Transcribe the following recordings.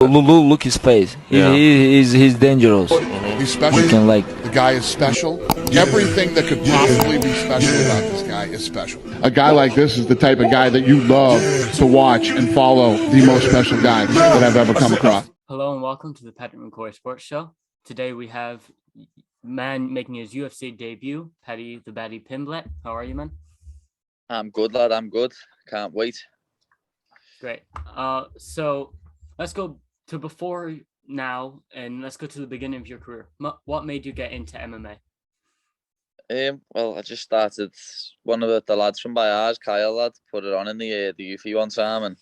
Look his face. Yeah. He's dangerous. He's special. You can like. The guy is special. Everything that could possibly be special about this guy is special. A guy like this is the type of guy that you love to watch and follow. The most special guy that I've ever come across. Hello and welcome to the Paddy McCorry Sports Show. Today we have man making his UFC debut, Paddy the Baddy Pimblett. How are you, man? I'm good, lad. I'm good. Can't wait. Great. So let's go to before now, and let's go to the beginning of your career. What made you get into MMA? Well, I just started. One of the lads from Bayard, Kyle, lad, put it on in the UFI one time, and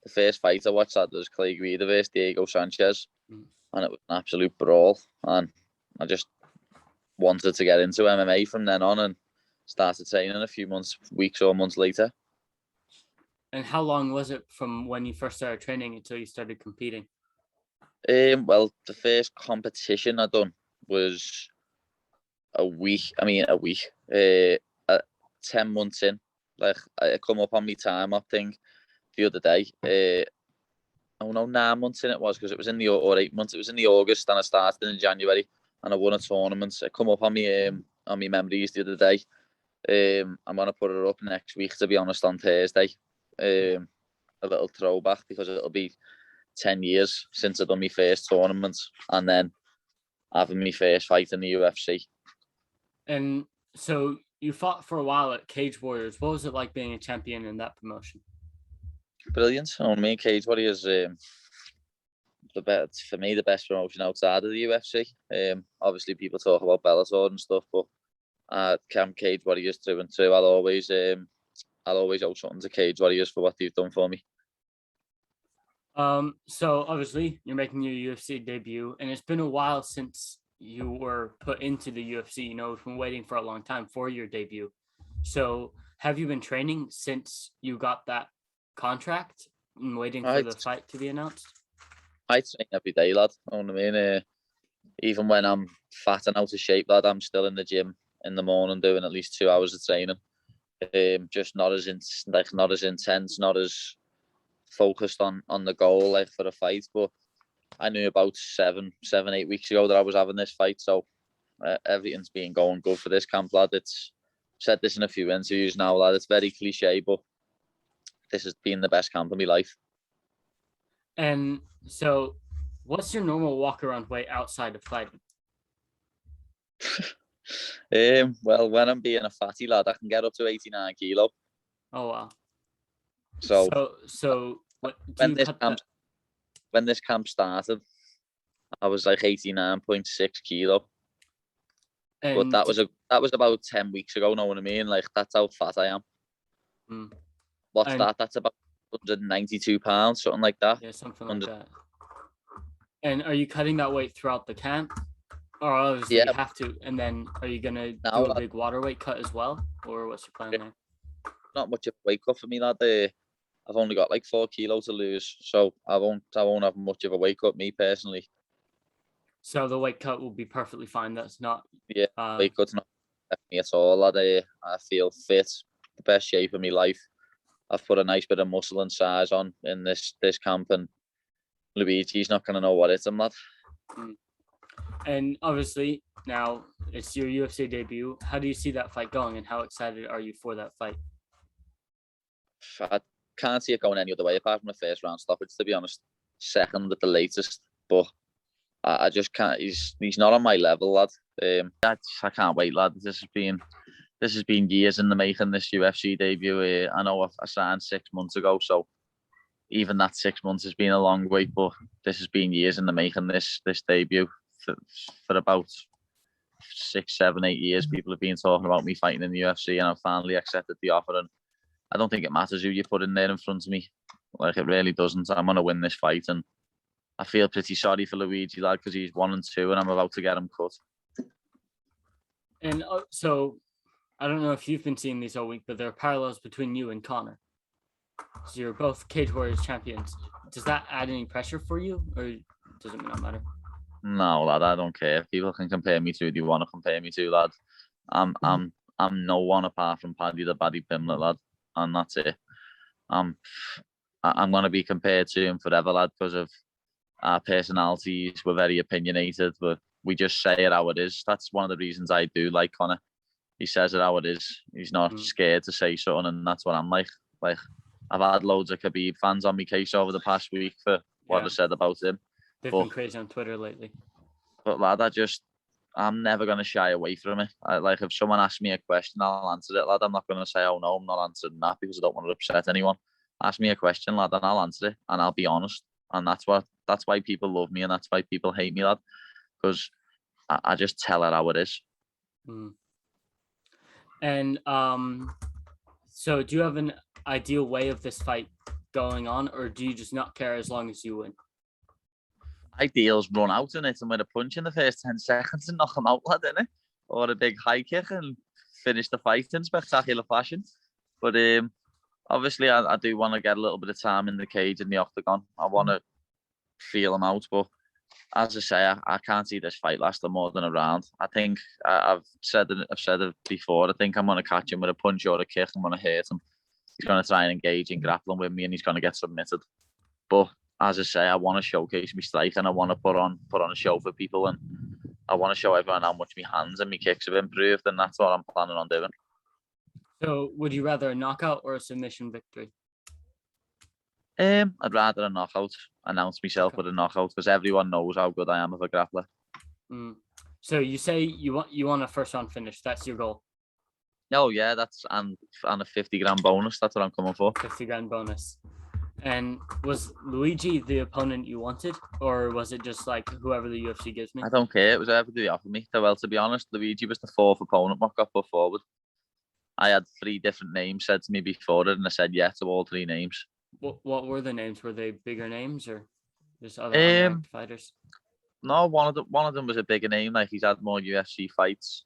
the first fight I watched that was Clay Guida versus Diego Sanchez, and it was an absolute brawl. And I just wanted to get into MMA from then on, and started training a few weeks or months later. And how long was it from when you first started training until you started competing? Well, the first competition I done was a week. 10 months in. Like, I come up on my time up thing the other day. 9 months in it was, because it was in or 8 months. It was in the August, and I started in January, and I won a tournament. I come up on my memories the other day. I'm gonna put it up next week, to be honest, on Thursday. A little throwback, because it'll be 10 years since I've done my first tournament, and then having my first fight in the UFC. And so you fought for a while at Cage Warriors. What was it like being a champion in that promotion? Brilliant. Cage Warriors, the best promotion outside of the UFC. Obviously people talk about Bellator and stuff, but Cage Warriors through and through. I'll always owe something to Cage Warriors for what they've done for me. So obviously you're making your UFC debut, and it's been a while since you were put into the UFC. You know, we've been waiting for a long time for your debut. So have you been training since you got that contract and waiting for the fight to be announced? I train every day, lad. You know what I mean? Even when I'm fat and out of shape, lad, I'm still in the gym in the morning doing at least 2 hours of training. Just not as intense, not as focused on the goal like for a fight. But I knew about 8 weeks ago that I was having this fight, so everything's been going good for this camp, lad. It's said this in a few interviews now, lad. It's very cliche, but this has been the best camp of my life. And so, what's your normal walk around weight outside of fighting? Well, when I'm being a fatty lad, I can get up to 89 kilo. Oh wow! So when this camp started, I was like 89.6 kilo. But that was about 10 weeks ago. Know what I mean? Like, that's how fat I am. That's about 192 pounds, something like that. Yeah, something like that. And are you cutting that weight throughout the camp? Or obviously you have to, and then are you gonna do a big water weight cut as well, or what's your plan there? Not much of a weight cut for me, lad. I've only got like 4 kilos to lose, so I won't have much of a weight cut, me personally. So the weight cut will be perfectly fine. That's not weight cut's not me at all, lad. I feel fit, the best shape of my life. I've put a nice bit of muscle and size on in this camp, and Luigi's not gonna know what it's him, lad. And obviously now it's your UFC debut. How do you see that fight going, and how excited are you for that fight? I can't see it going any other way apart from the first round stoppage, to be honest. Second at the latest, but I just can't. He's not on my level, lad. I can't wait, lad. This has been years in the making, this UFC debut. I know I signed 6 months ago, so even that 6 months has been a long wait, but this has been years in the making, this debut. For about 6, 7, 8 years, people have been talking about me fighting in the UFC, and I've finally accepted the offer. And I don't think it matters who you put in there in front of me. Like, it really doesn't. I'm going to win this fight, and I feel pretty sorry for Luigi, lad, because he's 1-2, and I'm about to get him cut. And so, I don't know if you've been seeing these all week, but there are parallels between you and Connor. So you're both Cage Warriors champions. Does that add any pressure for you, or does it not matter? No, lad, I don't care. People can compare me to who they want to compare me to, lad. I'm no one apart from Paddy the Baddy Pimblett, lad, and that's it. I'm gonna be compared to him forever, lad, because of our personalities. We're very opinionated. We just say it how it is. That's one of the reasons I do like Connor. He says it how it is. He's not scared to say something, and that's what I'm like. Like, I've had loads of Khabib fans on my case over the past week for what I said about him. They've been crazy on Twitter lately. But lad, I'm never going to shy away from it. Like, if someone asks me a question, I'll answer it, lad. I'm not going to say, oh no, I'm not answering that because I don't want to upset anyone. Ask me a question, lad, and I'll answer it, and I'll be honest. And that's why people love me, and that's why people hate me, lad. Because I just tell it how it is. And so do you have an ideal way of this fight going on, or do you just not care as long as you win? Ideals run out in it and with a punch in the first 10 seconds and knock him out, lad, innit? Or a big high kick and finish the fight in spectacular fashion. But obviously, I do want to get a little bit of time in the cage in the octagon. I want to feel him out, but as I say, I can't see this fight lasting more than a round. I think I've said it before. I think I'm going to catch him with a punch or a kick. I'm going to hurt him. He's going to try and engage in grappling with me, and he's going to get submitted. But as I say, I want to showcase my strike, and I want to put on a show for people, and I want to show everyone how much my hands and my kicks have improved, and that's what I'm planning on doing. So, would you rather a knockout or a submission victory? I'd rather a knockout. Announce myself with a knockout because everyone knows how good I am as a grappler. So you say you want a first round finish. That's your goal. Oh yeah, that's and a 50 grand bonus. That's what I'm coming for. 50 grand bonus. And was Luigi the opponent you wanted, or was it just like whoever the UFC gives me? I don't care. It was whoever they offered me. Well, to be honest, Luigi was the fourth opponent what got put forward. I had 3 different names said to me before it, and I said yes to all 3 names. What were the names? Were they bigger names or just other unranked fighters? No, one of them was a bigger name. Like, he's had more UFC fights.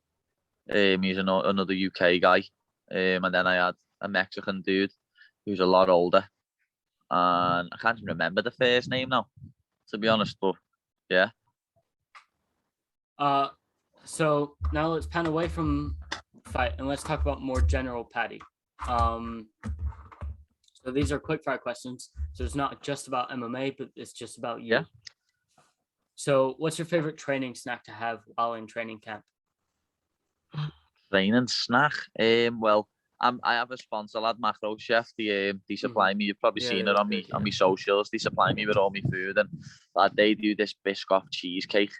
He's another UK guy. And then I had a Mexican dude who's a lot older. And I can't even remember the first name now, to be honest. But yeah. So now let's pan away from fight and let's talk about more general Paddy. So these are quick fire questions. So it's not just about MMA, but it's just about you. Yeah. So what's your favorite training snack to have while in training camp? Training snack? Well, I have a sponsor, lad, Macro Chef. They supply me. You've probably seen it on me socials. They supply me with all my food, and they do this Biscoff cheesecake.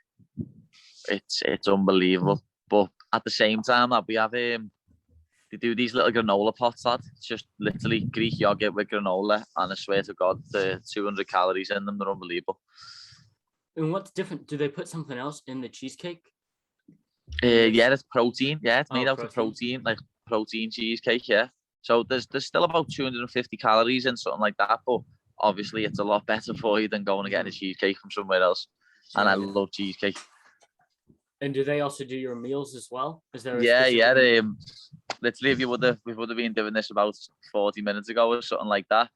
It's unbelievable. But at the same time, we have they do these little granola pots, lad. It's just literally Greek yogurt with granola, and I swear to God, the 200 calories in them. They're unbelievable. And what's different? Do they put something else in the cheesecake? Yeah, it's protein. Yeah, it's made out of protein, like protein cheesecake. Yeah. So there's still about 250 calories in something like that, but obviously it's a lot better for you than going and getting a cheesecake from somewhere else. And I love cheesecake. And do they also do your meals as well? Is there? Literally, if we would have been doing this about 40 minutes ago or something like that,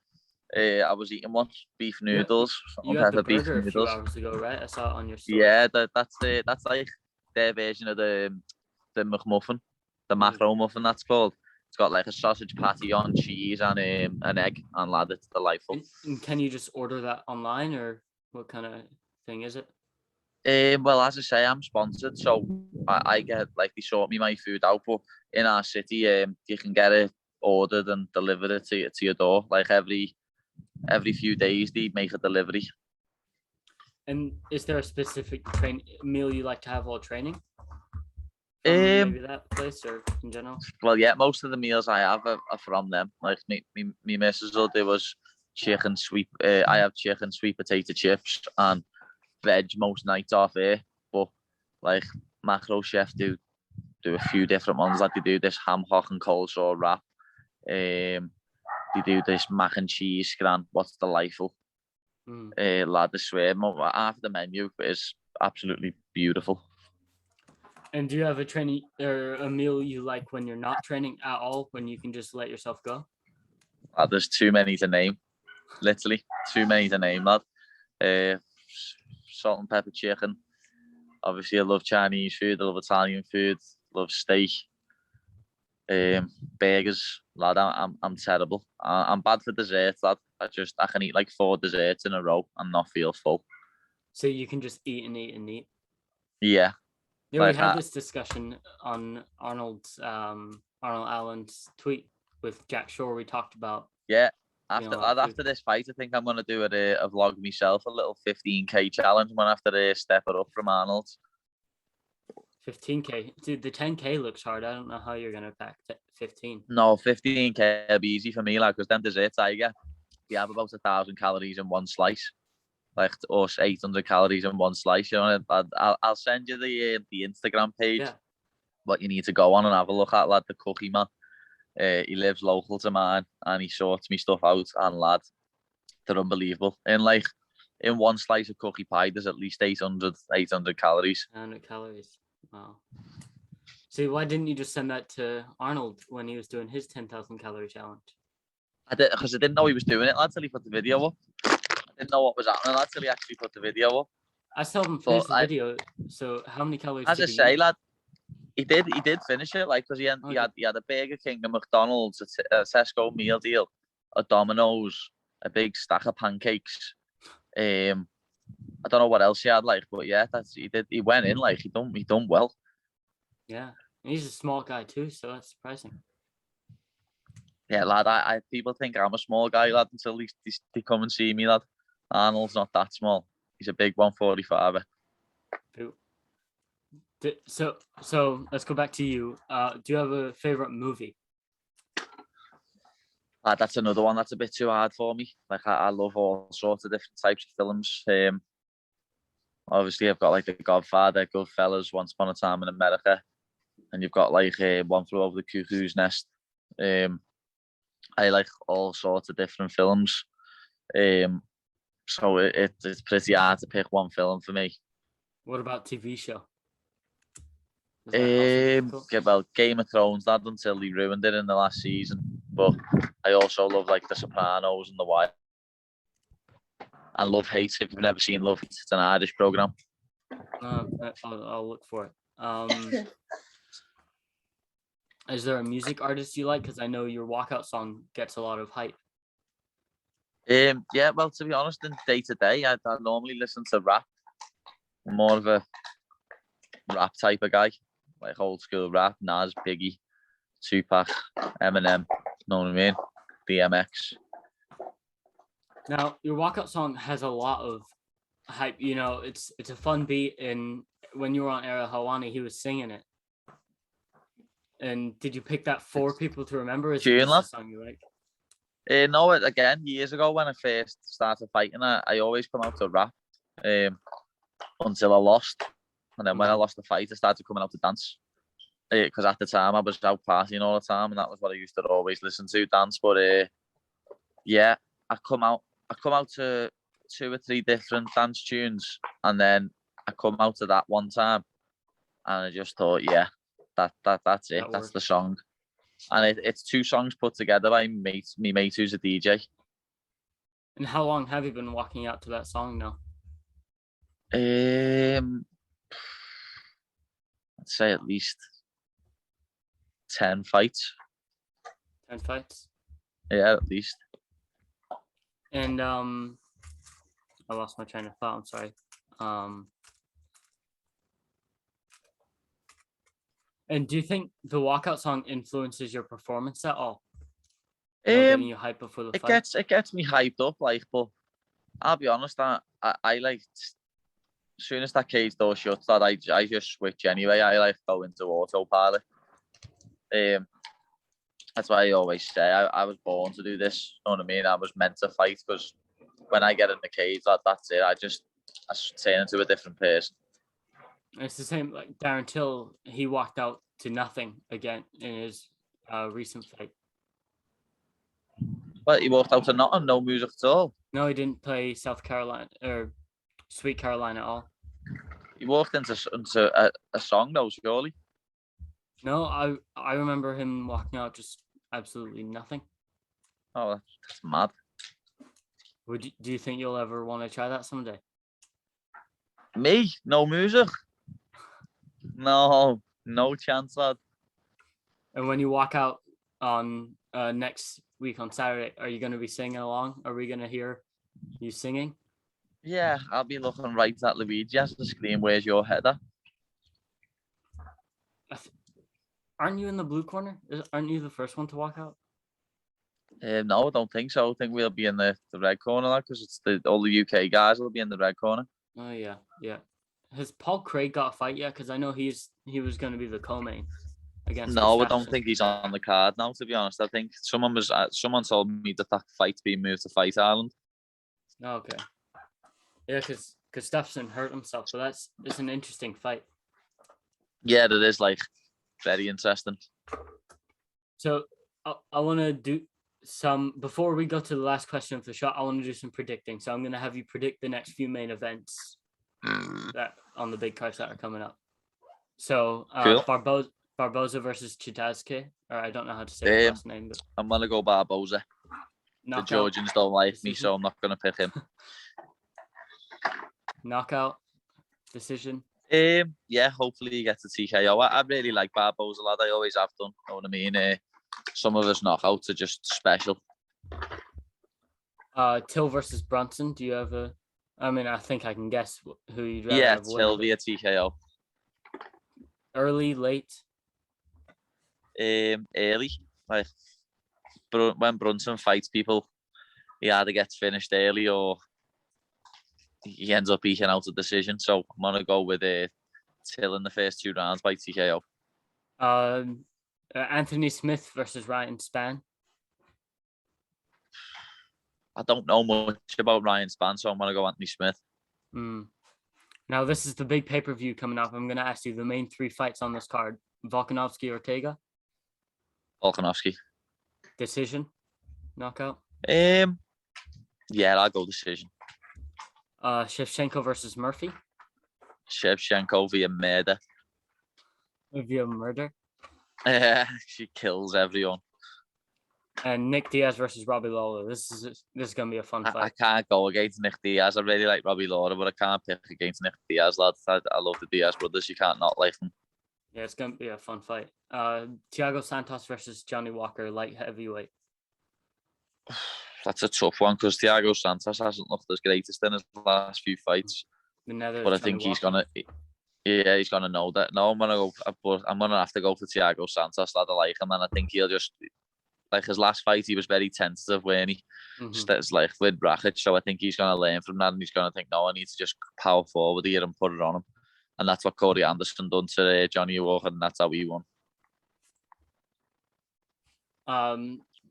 I was eating beef noodles. You had the burger a few hours ago, right? I saw it on your story. Yeah, that's like their version of the McMuffin, the macro muffin. That's called. It's got like a sausage patty on, cheese, and an egg, and lad, it's delightful. And can you just order that online, or what kind of thing is it? Well, as I say, I'm sponsored, so I get they sort me my food out. But in our city, you can get it ordered and delivered it to your door. Like every few days, they make a delivery. And is there a specific meal you like to have while training? Maybe that place or in general? Well, yeah, most of the meals I have are from them. Like me missus will do was chicken sweet. I have chicken sweet potato chips and veg most nights off here, but like Macro Chef do a few different ones. Like they do this ham hock and coleslaw wrap. They do this mac and cheese scran. What's delightful. Lad, I swear, half the menu is absolutely beautiful. And do you have a training or a meal you like when you're not training at all, when you can just let yourself go? There's too many to name. Literally, too many to name, lad. Salt and pepper chicken. Obviously, I love Chinese food. I love Italian food. Love steak. Burgers, lad. I'm terrible. I'm bad for desserts, lad. I can eat like 4 desserts in a row and not feel full. So you can just eat and eat and eat. Yeah. Yeah, we Like had that. this discussion on Arnold Allen's tweet with Jack Shore. We talked about Yeah. You After know, like after this fight, I think I'm gonna do a vlog myself, a little 15K challenge. I'm gonna have to step it up from Arnold. 15K. Dude, the 10K looks hard. I don't know how you're gonna pack 15. No, 15K will be easy for me, like, because them desserts I get, they have about 1,000 calories in one slice, like us 800 calories in one slice. You know, I'll send you the Instagram page. Yeah. What you need to go on and have a look at, lad. The cookie man. He lives local to mine, and he sorts me stuff out. And lad, they're unbelievable. In one slice of cookie pie, there's at least 800 calories. 100 calories. Wow. See, why didn't you just send that to Arnold when he was doing his 10,000 calorie challenge? I did, because I didn't know he was doing it, lad, till he put the video up. I didn't know what was happening, lad, till he actually put the video up. I still haven't finished the video. So how many calories? As I did he say, eat? lad, he did finish it, like, because he had a Burger King, a McDonald's, a Tesco meal deal, a Domino's, a big stack of pancakes. I don't know what else he had, like, but yeah, he went in, like, he done well. Yeah, and he's a small guy too, so that's surprising. Yeah, lad, I people think I'm a small guy, lad, until they come and see me, lad. Arnold's not that small. He's a big 145er. So let's go back to you. Do you have a favorite movie? That's another one that's a bit too hard for me. Like, I love all sorts of different types of films. Obviously, I've got like The Godfather, Goodfellas, Once Upon a Time in America, and you've got like One Flew Over the Cuckoo's Nest. I like all sorts of different films. So it's pretty hard to pick one film for me. What about TV show? Well, Game of Thrones, that until they ruined it in the last season. But I also love like The Sopranos and The Wire. And Love Hate. If you've never seen Love Hate, it's an Irish program. I'll look for it. Is there a music artist you like? Because I know your walkout song gets a lot of hype. Yeah, well, to be honest, in day to day, I normally listen to rap. I'm more of a rap type of guy, like old school rap, Nas, Biggie, Tupac, Eminem. You know what I mean? DMX. Now, your walkout song has a lot of hype. You know, it's a fun beat, and when you were on Era Hawani, he was singing it. And did you pick that for people to remember? Is it just a song you like? No, again, years ago when I first started fighting, I always come out to rap until I lost. And then when I lost the fight, I started coming out to dance. Because at the time, I was out partying all the time, and that was what I used to always listen to, dance. But yeah, I come out to 2 or 3 different dance tunes, and then I come out to that one time, and I just thought, yeah, that's it. That's the song. And it's 2 songs put together by me mate who's a DJ. And how long have you been walking out to that song now? I'd say at least 10 fights. 10 fights? Yeah, at least. And I lost my train of thought. I'm sorry. And do you think the walkout song influences your performance at all? Getting you hyped before the fight? It gets me hyped up, like, but I'll be honest, I like, as soon as that cage door shuts, that I just switch anyway. I like go into autopilot. That's why I always say I was born to do this. You know what I mean? I was meant to fight, because when I get in the cage, that's it. I turn into a different person. It's the same, like Darren Till, he walked out to nothing again in his recent fight. But he walked out to nothing, no music at all. No, he didn't play South Carolina or Sweet Carolina at all. He walked into a song though, surely. No, I remember him walking out just absolutely nothing. Oh, that's mad. Do you think you'll ever want to try that someday? Me? No music? No chance, lad. And when you walk out on next week on Saturday, are you going to be singing along? Are we going to hear you singing? Yeah, I'll be looking right at Luigi as the screen. Where's your header? Aren't you in the blue corner? Aren't you the first one to walk out? No, I don't think so. I think we'll be in the red corner because it's all the UK guys will be in the red corner. Oh yeah. Has Paul Craig got a fight yet? Because I know he was going to be the co-main against. No, I Gustafsson. don't think he's on the card now. To be honest, I think someone told me that fight's being moved to Fight Island. Oh, okay. Yeah, because Gustafsson hurt himself, so it's an interesting fight. Yeah, it is very interesting. So I want to do some before we go to the last question of the shot. I want to do some predicting. So I'm going to have you predict the next few main events that on the big cards that are coming up. So Cool. Barboza versus Chitazke, or I don't know how to say his last name, but I'm gonna go Barboza. knockout, The Georgians don't like me, so I'm not gonna pick him. Knockout decision. Yeah, hopefully he gets a TKO. I really like Barboza, lad. I always have done. Know what I mean? Some of his knockouts are just special. Till versus Brunson. Do you have a? I mean, I think I can guess who you'd rather Yeah, have win, Till but via TKO. early, late. Early. But when Brunson fights people, he either gets finished early or he ends up eking out a decision. So I'm gonna go with Till in the first 2 rounds by TKO. Anthony Smith versus Ryan Spann. I don't know much about Ryan Spann, so I'm gonna go Anthony Smith. Now this is the big pay-per-view coming up. I'm gonna ask you the main 3 fights on this card: Volkanovski, Ortega. Volkanovski. Decision. Knockout. Yeah, I'll go decision. Shevchenko versus Murphy. Shevchenko via murder. Via murder. She kills everyone. And Nick Diaz versus Robbie Lawler. This is gonna be a fun fight. I can't go against Nick Diaz. I really like Robbie Lawler, but I can't pick against Nick Diaz, lads. I love the Diaz brothers. You can't not like them. Yeah, it's gonna be a fun fight. Thiago Santos versus Johnny Walker, light heavyweight. That's a tough one because Thiago Santos hasn't looked as greatest in his last few fights. But I think he's gonna know that. No, I'm gonna have to go for Thiago Santos. Lad, I like him, and I think he'll just like his last fight. He was very tentative, weren't he? It's like with bracket, so I think he's gonna learn from that, and he's gonna think, no, I need to just power forward here and put it on him. And that's what Corey Anderson done to Johnny Walker, and that's how he won.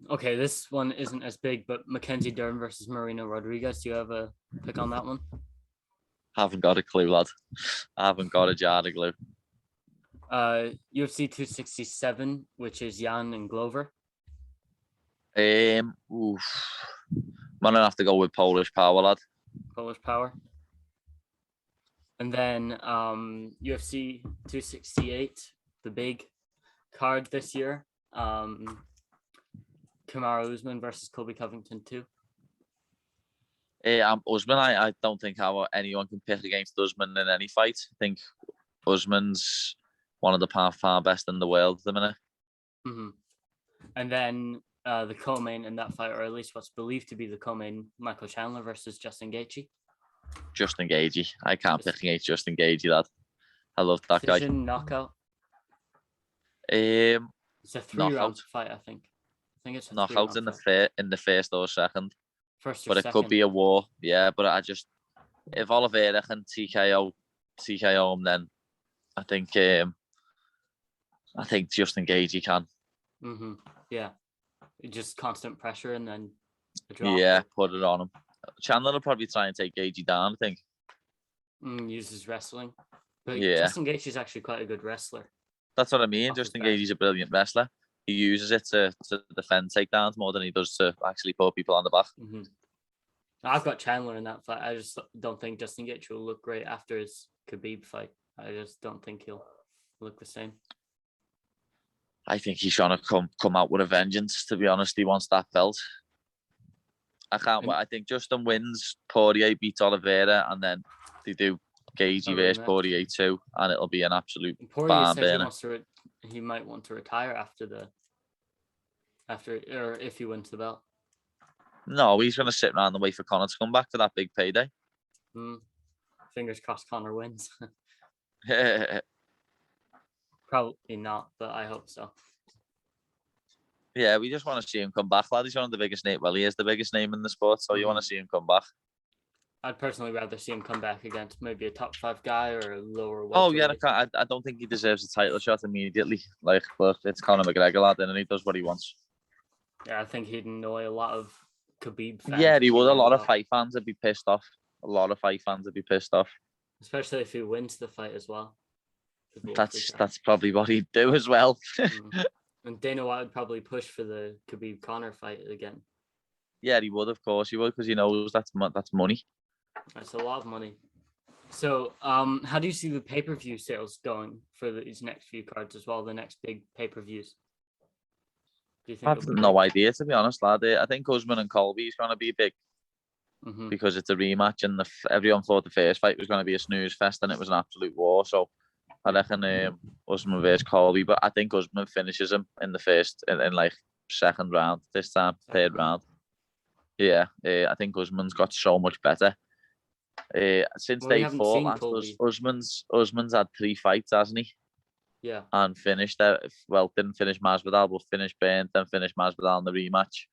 Okay, this one isn't as big, but Mackenzie Dern versus Marino Rodriguez. Do you have a pick on that one? Haven't got a clue, lad. I haven't got a jar of glue. UFC 267, which is Jan and Glover. I'm gonna have to go with Polish Power, lad. Polish Power. And then UFC 268, the big card this year. Kamaru Usman versus Colby Covington 2. Usman, I don't think how anyone can pick against Usman in any fight. I think Usman's one of the far best in the world at the minute. And then the co-main in that fight, or at least what's believed to be the co-main, Michael Chandler versus Justin Gaethje. Justin Gaethje. I can't pick against Justin Gaethje, lad. I love that guy. Knockout. It's a 3-round fight, I think. I think it's a knockout in the first or second. First or but it second. could be a war. Yeah, but if Oliveira can TKO him, then I think Justin Gaethje can. Yeah, just constant pressure and then a drop. Yeah, put it on him. Chandler will probably try and take Gaethje down, I think. Uses wrestling. But yeah. Justin Gaethje is actually quite a good wrestler. That's what I mean. Justin Gaethje's a brilliant wrestler. He uses it to defend takedowns more than he does to actually put people on the back. I've got Chandler in that fight. I just don't think Justin Gaethje will look great after his Khabib fight. I just don't think he'll look the same. I think he's trying to come out with a vengeance, to be honest. He wants that belt. I think Justin wins, Poirier beats Oliveira, and then they do Gaethje versus Poirier 2, and it'll be an absolute barn burner. He might want to retire or if he wins the belt. No, he's going to sit around and wait for Conor to come back for that big payday. Fingers crossed Connor wins. Probably not, but I hope so. Yeah, we just want to see him come back, lad. He's one of the biggest name. Well, he is the biggest name in the sport, so you want to see him come back. I'd personally rather see him come back against maybe a top 5 guy or a lower Oh yeah, welterweight. I don't think he deserves a title shot immediately. Like, but it's Conor McGregor, lad, and he does what he wants. Yeah, I think he'd annoy a lot of Khabib fans. Yeah, he would. A lot of fight fans would be pissed off. Especially if he wins the fight as well. That's probably what he'd do as well. And Dana White would probably push for the Khabib Conor fight again. Yeah, he would. Of course, he would, because he knows that's money. That's a lot of money. So, how do you see the pay-per-view sales going for these next few cards as well? The next big pay-per-views. Do you think? I have no idea, to be honest, lad. I think Usman and Colby is going to be big because it's a rematch, and everyone thought the first fight was going to be a snooze fest, and it was an absolute war. So I reckon Usman versus Colby, but I think Usman finishes him in the first, in like second round this time, third round. Yeah, I think Usman's got so much better. Since they fought last, Usman's had 3 fights, hasn't he? Yeah. And finished didn't finish Masvidal, but finished Burns, then finished Masvidal in the rematch.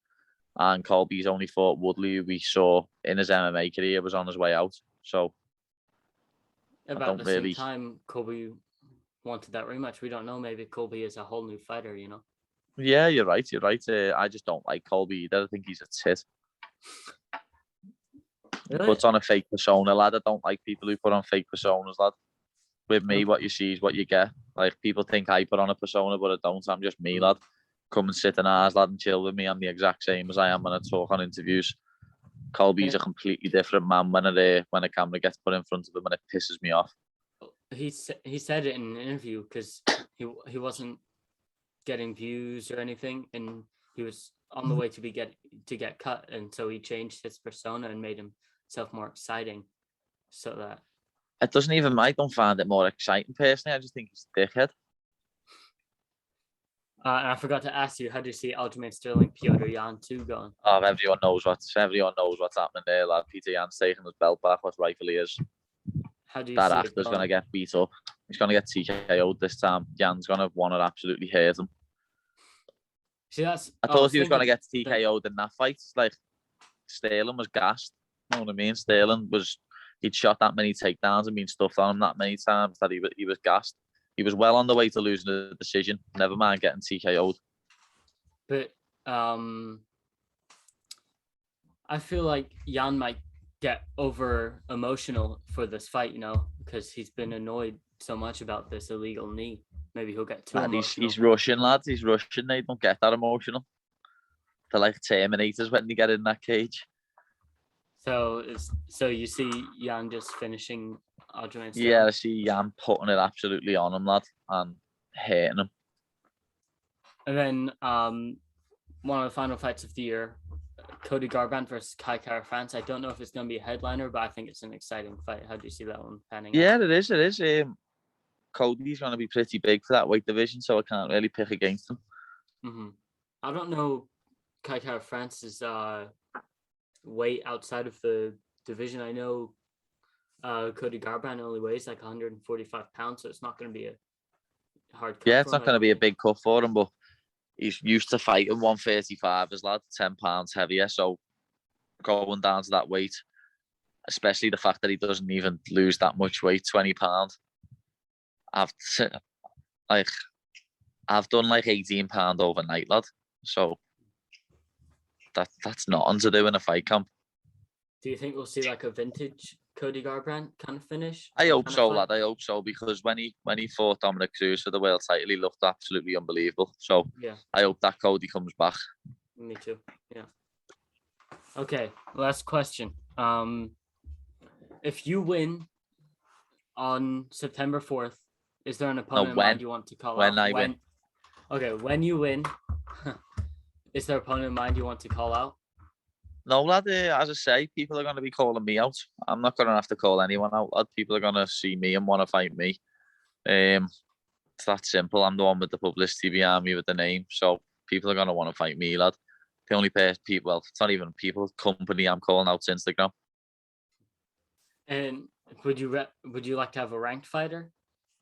And Colby's only fought Woodley, who we saw in his MMA career was on his way out. So about the same time, Colby wanted that rematch. We don't know. Maybe Colby is a whole new fighter, you know? Yeah, you're right. I just don't like Colby either. I think he's a tit. Really? He puts on a fake persona, lad. I don't like people who put on fake personas, lad. With me, what you see is what you get. Like, people think I put on a persona, but I don't. I'm just me, lad. Come and sit in ours, lad, and chill with me. I'm the exact same as I am when I talk on interviews. Colby's a completely different man when a camera gets put in front of him, and it pisses me off. He said it in an interview because he wasn't getting views or anything, and he was on the way to get cut, and so he changed his persona and made himself more exciting, so that it doesn't even. I don't find it more exciting personally. I just think he's a dickhead. And I forgot to ask you, how do you see Aljamain Sterling, Petr Yan 2 going? Oh, everyone knows what's happening there, lad. Petr Yan's taking his belt back, what rightfully is. How do you that see actor's going to get beat up? He's going to get TKO'd this time. Yan's going to want to absolutely hurt him. See, I thought he was going to get TKO'd in that fight. Like, Sterling was gassed. You know what I mean? He'd shot that many takedowns and been stuffed on him that many times that he was gassed. He was well on the way to losing the decision. Never mind getting TKO'd. But I feel like Yan might get over emotional for this fight, you know, because he's been annoyed so much about this illegal knee. Maybe he'll get too emotional. He's Russian, lads. He's Russian. They don't get that emotional. They're like Terminators when they get in that cage. So you see Yan just finishing Aljamain Sterling? Yeah, I see Yan putting it absolutely on him, lad, and hating him. And then one of the final fights of the year, Cody Garbrandt versus Kai Kara France. I don't know if it's going to be a headliner, but I think it's an exciting fight. How do you see that one panning out? Yeah, it is. Cody's going to be pretty big for that weight division, so I can't really pick against him. Mm-hmm. I don't know Kai Kara France's weight outside of the division. I know Cody Garbrandt only weighs like 145 pounds, so it's not going to be a hard cut. Yeah, it's not going to be a big cut for him, but he's used to fighting 135 as lad, 10 pounds heavier. So going down to that weight, especially the fact that he doesn't even lose that much weight, 20 pounds. I've done like 18 pound overnight, lad. So that's nothing to do in a fight camp. Do you think we'll see like a vintage Cody Garbrandt kind of finish? I hope so, lad. I hope so, because when he fought Dominic Cruz for the world title, he looked absolutely unbelievable. So yeah, I hope that Cody comes back. Me too. Yeah. Okay, last question. If you win on September 4th, is there an opponent in mind you want to call out? Win. Okay, when you win, is there an opponent in mind you want to call out? No, lad, as I say, people are going to be calling me out. I'm not going to have to call anyone out, lad. People are going to see me and want to fight me. It's that simple. I'm the one with the publicity behind me with the name. So people are going to want to fight me, lad. The only person, well, it's not even people, company I'm calling out is Instagram. And would you like to have a ranked fighter?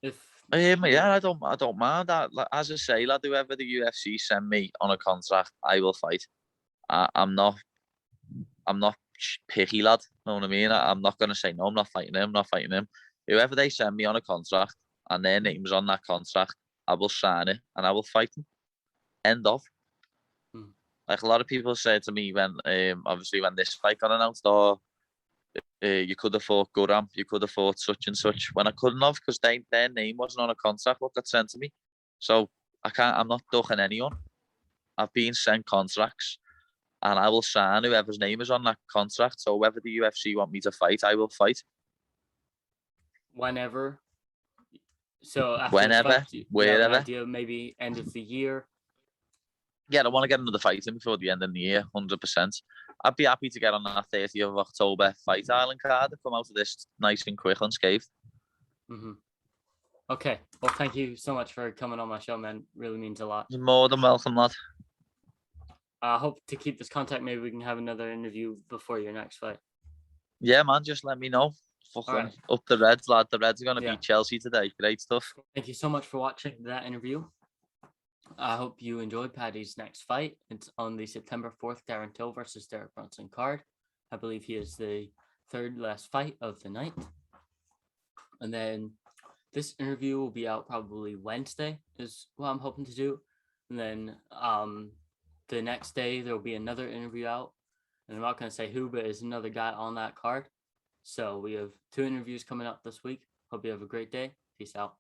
If Yeah, I don't mind that. Like, as I say, lad, whoever the UFC send me on a contract, I will fight. I'm not picky, lad. Know what I mean? I'm not gonna say no. I'm not fighting him. I'm not fighting him. Whoever they send me on a contract and their name's on that contract, I will sign it and I will fight them. End of. Like a lot of people say to me when, obviously when this fight got announced, oh, you could have fought Guram, you could have fought such and such. When I couldn't have, because their name wasn't on a contract what got sent to me. So I'm not ducking anyone. I've been sent contracts and I will sign whoever's name is on that contract. So whether the UFC want me to fight, I will fight. Whenever. So after Whenever, this fight, do you have an wherever. idea, maybe end of the year? Yeah, I want to get another fight in before the end of the year, 100%. I'd be happy to get on that 30th of October Fight Island card and come out of this nice and quick unscathed. Okay. Well, thank you so much for coming on my show, man. Really means a lot. You're more than welcome, lad. I hope to keep this contact. Maybe we can have another interview before your next fight. Yeah, man, just let me know. Fucking right. Up the Reds, lad. The Reds are going to Yeah. beat Chelsea today. Great stuff. Thank you so much for watching that interview. I hope you enjoyed Paddy's next fight. It's on the September 4th Darren Till versus Derek Brunson card. I believe he is the third last fight of the night. And then this interview will be out probably Wednesday is what I'm hoping to do. And then the next day there will be another interview out. And I'm not going to say who, but it's another guy on that card. So we have 2 interviews coming up this week. Hope you have a great day. Peace out.